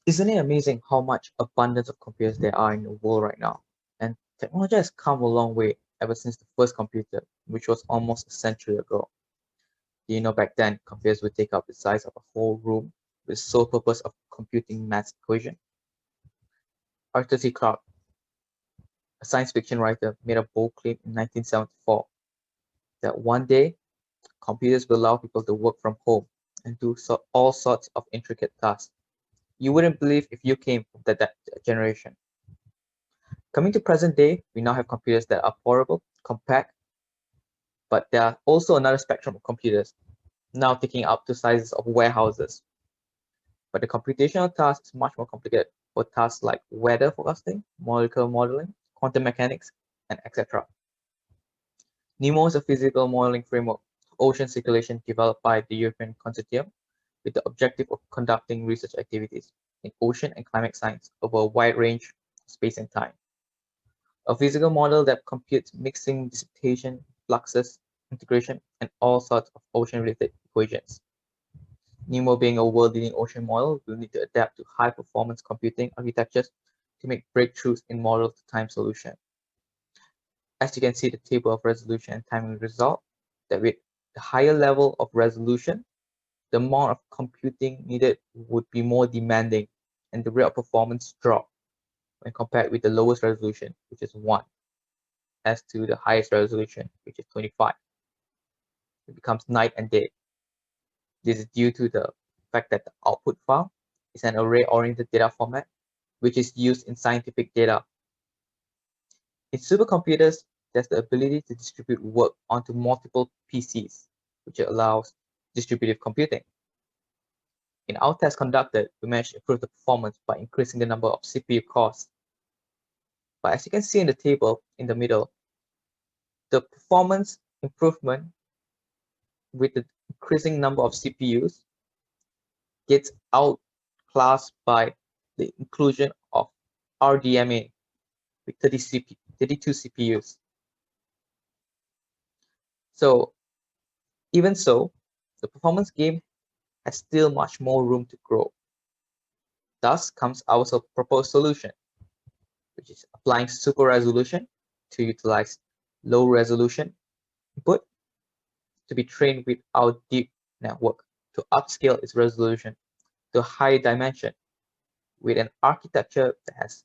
Isn't it amazing how much abundance of computers there are in the world right now? And technology has come a long way ever since the first computer, which was almost a century ago. Do you know back then computers would take up the size of a whole room with the sole purpose of computing math equation? Arthur C. Clarke, a science fiction writer, made a bold claim in 1974 that one day computers will allow people to work from home and do all sorts of intricate tasks. You wouldn't believe if you came from that generation. Coming to present day, we now have computers that are portable, compact, but there are also another spectrum of computers now taking up to sizes of warehouses. But the computational task is much more complicated for tasks like weather forecasting, molecular modeling, quantum mechanics, and etc. NEMO is a physical modeling framework of ocean circulation developed by the European Consortium with the objective of conducting research activities in ocean and climate science over a wide range of space and time. A physical model that computes mixing, dissipation, fluxes, integration, and all sorts of ocean-related equations. NEMO, being a world-leading ocean model, will need to adapt to high-performance computing architectures to make breakthroughs in model-to-time solution. As you can see, the table of resolution and timing result that with the higher level of resolution, the amount of computing needed would be more demanding and the rate of performance drop when compared with the lowest resolution, which is 1, as to the highest resolution, which is 25. It becomes night and day. This is due to the fact that the output file is an array-oriented data format, which is used in scientific data. In supercomputers, there's the ability to distribute work onto multiple PCs, which allows distributed computing. In our test conducted, we managed to improve the performance by increasing the number of CPU cores. But as you can see in the table in the middle, the performance improvement with the increasing number of CPUs gets outclassed by the inclusion of RDMA with 32 CPUs. So even so, the performance gain has still much more room to grow. Thus comes our proposed solution, which is applying super resolution to utilize low resolution input to be trained with our deep network to upscale its resolution to a high dimension with an architecture that has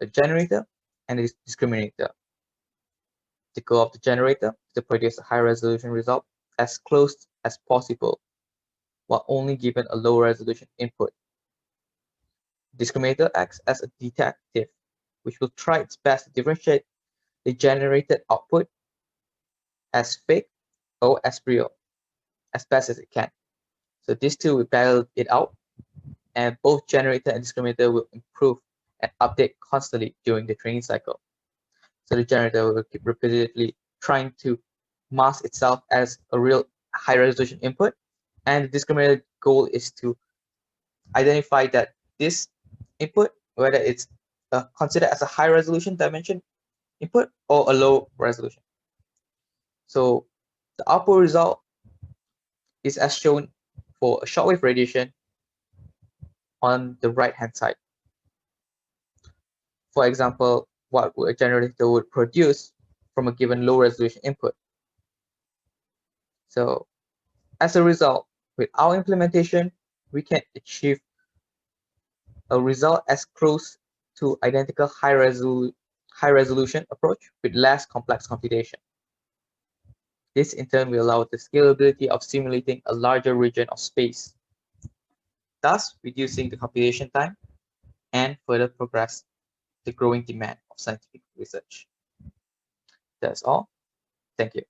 a generator and a discriminator. The goal of the generator is to produce a high resolution result as close as possible while only given a low resolution input. The discriminator acts as a detective, which will try its best to differentiate the generated output as fake or as real as best as it can. So these two will battle it out, and both generator and discriminator will improve and update constantly during the training cycle. So the generator will keep repeatedly trying to mask itself as a real high resolution input, and the discriminator goal is to identify that this input, whether it's considered as a high resolution dimension input or a low resolution. So the output result is as shown for a shortwave radiation on the right hand side. For example, what a generator would produce from a given low resolution input. So as a result, with our implementation, we can achieve a result as close to identical high resolution approach with less complex computation. This in turn will allow the scalability of simulating a larger region of space, thus reducing the computation time and further progress the growing demand of scientific research. That's all. Thank you.